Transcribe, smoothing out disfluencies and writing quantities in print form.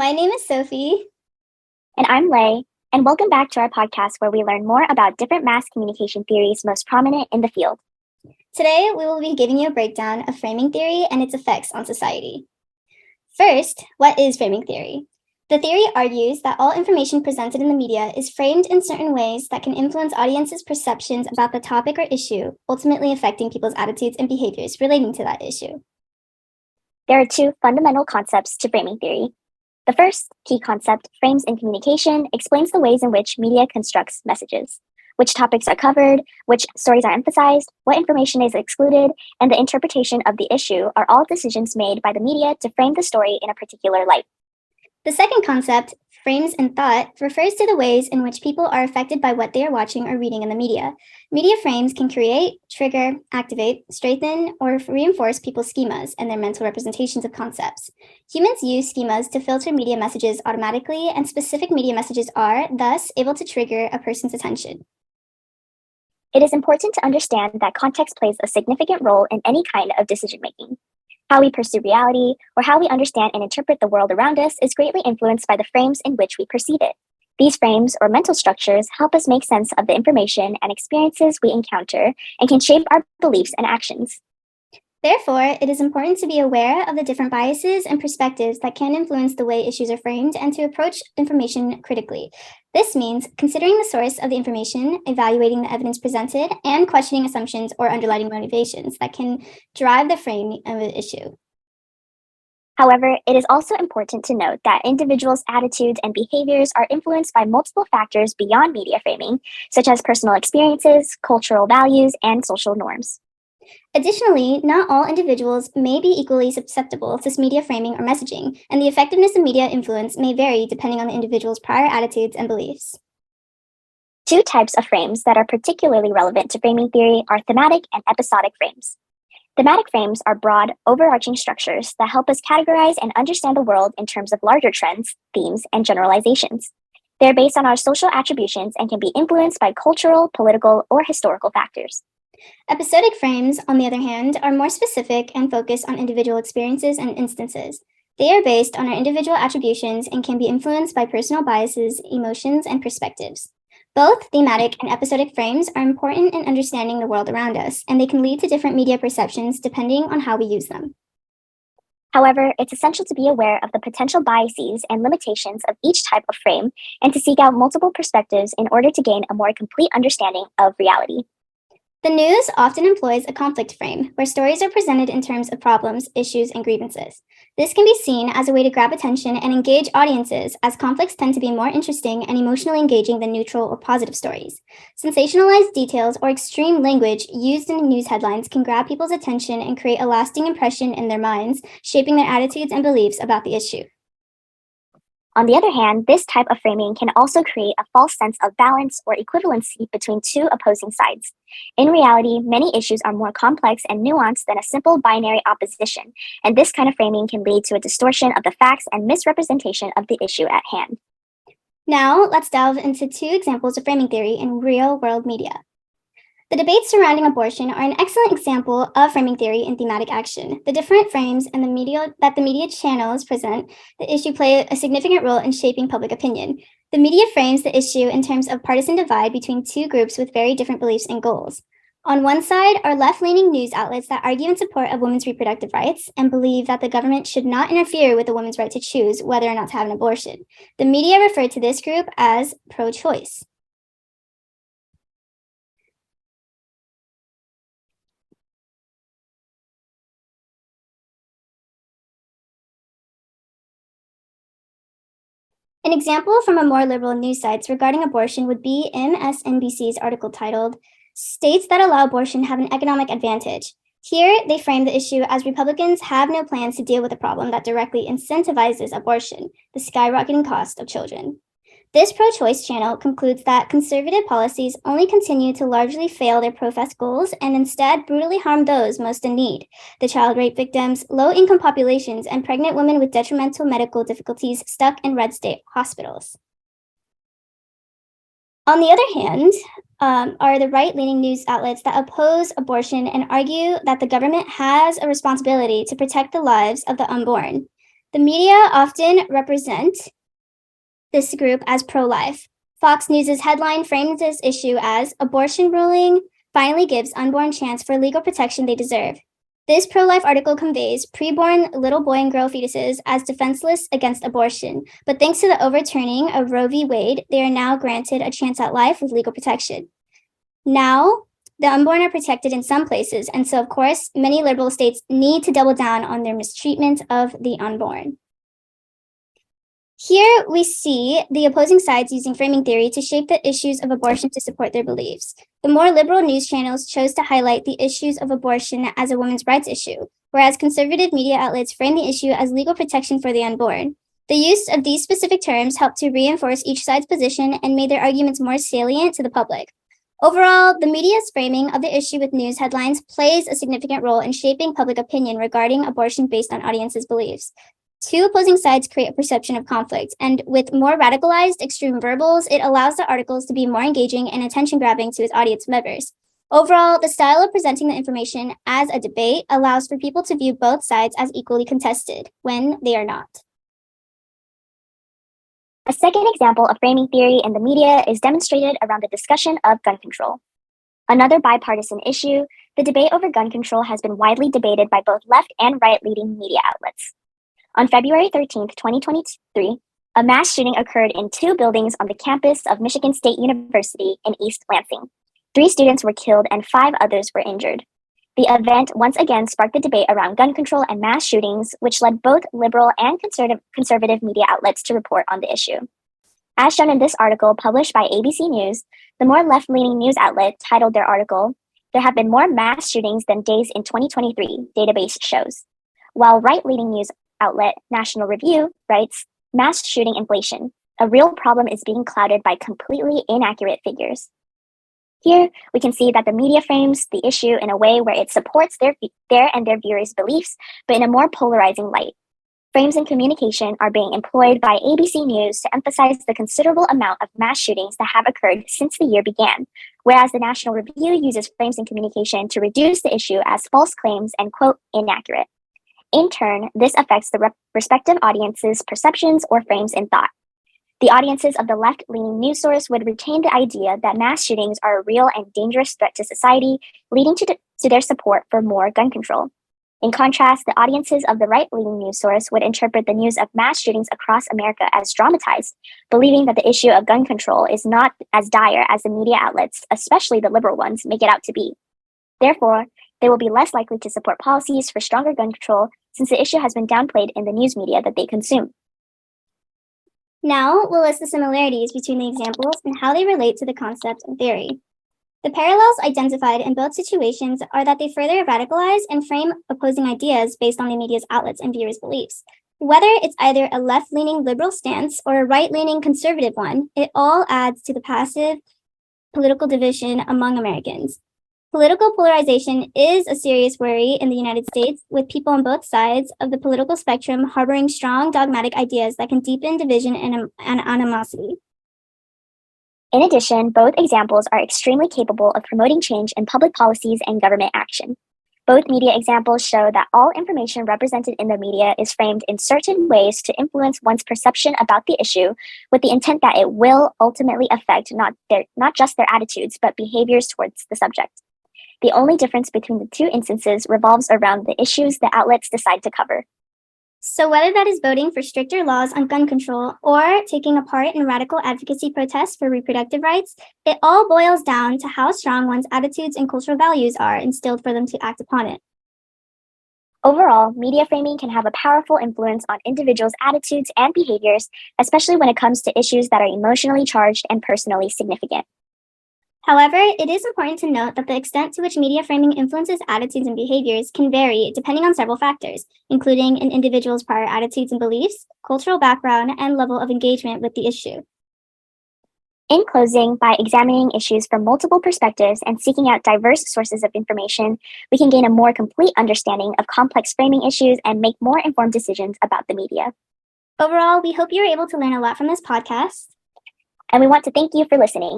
My name is Sophie. And I'm Lei, and welcome back to our podcast where we learn more about different mass communication theories most prominent in the field. Today, we will be giving you a breakdown of framing theory and its effects on society. First, what is framing theory? The theory argues that all information presented in the media is framed in certain ways that can influence audiences' perceptions about the topic or issue, ultimately affecting people's attitudes and behaviors relating to that issue. There are two fundamental concepts to framing theory. The first key concept, frames in communication, explains the ways in which media constructs messages, which topics are covered, which stories are emphasized, what information is excluded, and the interpretation of the issue are all decisions made by the media to frame the story in a particular light. The second concept, frames in thought, refers to the ways in which people are affected by what they are watching or reading in the media. Media frames can create, trigger, activate, strengthen, or reinforce people's schemas and their mental representations of concepts. Humans use schemas to filter media messages automatically, and specific media messages are, thus, able to trigger a person's attention. It is important to understand that context plays a significant role in any kind of decision-making. How we perceive reality, or how we understand and interpret the world around us, is greatly influenced by the frames in which we perceive it. These frames, or mental structures, help us make sense of the information and experiences we encounter and can shape our beliefs and actions. Therefore, it is important to be aware of the different biases and perspectives that can influence the way issues are framed and to approach information critically. This means considering the source of the information, evaluating the evidence presented, and questioning assumptions or underlying motivations that can drive the framing of an issue. However, it is also important to note that individuals' attitudes and behaviors are influenced by multiple factors beyond media framing, such as personal experiences, cultural values, and social norms. Additionally, not all individuals may be equally susceptible to media framing or messaging, and the effectiveness of media influence may vary depending on the individual's prior attitudes and beliefs. Two types of frames that are particularly relevant to framing theory are thematic and episodic frames. Thematic frames are broad, overarching structures that help us categorize and understand the world in terms of larger trends, themes, and generalizations. They are based on our social attributions and can be influenced by cultural, political, or historical factors. Episodic frames, on the other hand, are more specific and focus on individual experiences and instances. They are based on our individual attributions and can be influenced by personal biases, emotions, and perspectives. Both thematic and episodic frames are important in understanding the world around us, and they can lead to different media perceptions depending on how we use them. However, it's essential to be aware of the potential biases and limitations of each type of frame and to seek out multiple perspectives in order to gain a more complete understanding of reality. The news often employs a conflict frame, where stories are presented in terms of problems, issues, and grievances. This can be seen as a way to grab attention and engage audiences, as conflicts tend to be more interesting and emotionally engaging than neutral or positive stories. Sensationalized details or extreme language used in news headlines can grab people's attention and create a lasting impression in their minds, shaping their attitudes and beliefs about the issue. On the other hand, this type of framing can also create a false sense of balance or equivalency between two opposing sides. In reality, many issues are more complex and nuanced than a simple binary opposition, and this kind of framing can lead to a distortion of the facts and misrepresentation of the issue at hand. Now, let's delve into two examples of framing theory in real-world media. The debates surrounding abortion are an excellent example of framing theory in thematic action. The different frames and the media channels present the issue play a significant role in shaping public opinion. The media frames the issue in terms of partisan divide between two groups with very different beliefs and goals. On one side are left-leaning news outlets that argue in support of women's reproductive rights and believe that the government should not interfere with a woman's right to choose whether or not to have an abortion. The media refer to this group as pro-choice. An example from a more liberal news sites regarding abortion would be MSNBC's article titled, "States that allow abortion have an economic advantage." Here, they frame the issue as Republicans have no plans to deal with a problem that directly incentivizes abortion, the skyrocketing cost of children. This pro-choice channel concludes that conservative policies only continue to largely fail their professed goals and instead brutally harm those most in need: the child rape victims, low-income populations, and pregnant women with detrimental medical difficulties stuck in red state hospitals. On the other hand, are the right-leaning news outlets that oppose abortion and argue that the government has a responsibility to protect the lives of the unborn. The media often represent this group as pro-life. Fox News' headline frames this issue as abortion ruling finally gives unborn chance for legal protection they deserve. This pro-life article conveys preborn little boy and girl fetuses as defenseless against abortion, but thanks to the overturning of Roe v. Wade, they are now granted a chance at life with legal protection. Now, the unborn are protected in some places, and so, of course, many liberal states need to double down on their mistreatment of the unborn. Here we see the opposing sides using framing theory to shape the issues of abortion to support their beliefs. The more liberal news channels chose to highlight the issues of abortion as a women's rights issue, whereas conservative media outlets frame the issue as legal protection for the unborn. The use of these specific terms helped to reinforce each side's position and made their arguments more salient to the public. Overall, the media's framing of the issue with news headlines plays a significant role in shaping public opinion regarding abortion based on audiences' beliefs. Two opposing sides create a perception of conflict, and with more radicalized extreme verbals, it allows the articles to be more engaging and attention-grabbing to its audience members. Overall, the style of presenting the information as a debate allows for people to view both sides as equally contested, when they are not. A second example of framing theory in the media is demonstrated around the discussion of gun control. Another bipartisan issue, the debate over gun control has been widely debated by both left and right-leaning media outlets. On February 13, 2023, a mass shooting occurred in two buildings on the campus of Michigan State University in East Lansing. 3 students were killed and 5 others were injured. The event once again sparked the debate around gun control and mass shootings, which led both liberal and conservative media outlets to report on the issue. As shown in this article published by ABC News, the more left-leaning news outlet titled their article, "There have been more mass shootings than days in 2023, database shows." While right-leaning news outlet National Review writes, "Mass shooting inflation. A real problem is being clouded by completely inaccurate figures." Here, we can see that the media frames the issue in a way where it supports their and their viewers' beliefs, but in a more polarizing light. Frames in communication are being employed by ABC News to emphasize the considerable amount of mass shootings that have occurred since the year began, whereas the National Review uses frames in communication to reduce the issue as false claims and, quote, inaccurate. In turn, this affects the respective audience's perceptions or frames in thought. The audiences of the left-leaning news source would retain the idea that mass shootings are a real and dangerous threat to society, leading to their support for more gun control. In contrast, the audiences of the right-leaning news source would interpret the news of mass shootings across America as dramatized, believing that the issue of gun control is not as dire as the media outlets, especially the liberal ones, make it out to be. Therefore, they will be less likely to support policies for stronger gun control since the issue has been downplayed in the news media that they consume. Now, we'll list the similarities between the examples and how they relate to the concept and theory. The parallels identified in both situations are that they further radicalize and frame opposing ideas based on the media's outlets and viewers' beliefs. Whether it's either a left-leaning liberal stance or a right-leaning conservative one, it all adds to the passive political division among Americans. Political polarization is a serious worry in the United States, with people on both sides of the political spectrum harboring strong dogmatic ideas that can deepen division and animosity. In addition, both examples are extremely capable of promoting change in public policies and government action. Both media examples show that all information represented in the media is framed in certain ways to influence one's perception about the issue, with the intent that it will ultimately affect not just their attitudes, but behaviors towards the subject. The only difference between the two instances revolves around the issues the outlets decide to cover. So whether that is voting for stricter laws on gun control or taking a part in radical advocacy protests for reproductive rights, it all boils down to how strong one's attitudes and cultural values are instilled for them to act upon it. Overall, media framing can have a powerful influence on individuals' attitudes and behaviors, especially when it comes to issues that are emotionally charged and personally significant. However, it is important to note that the extent to which media framing influences attitudes and behaviors can vary depending on several factors, including an individual's prior attitudes and beliefs, cultural background, and level of engagement with the issue. In closing, by examining issues from multiple perspectives and seeking out diverse sources of information, we can gain a more complete understanding of complex framing issues and make more informed decisions about the media. Overall, we hope you were able to learn a lot from this podcast. And we want to thank you for listening.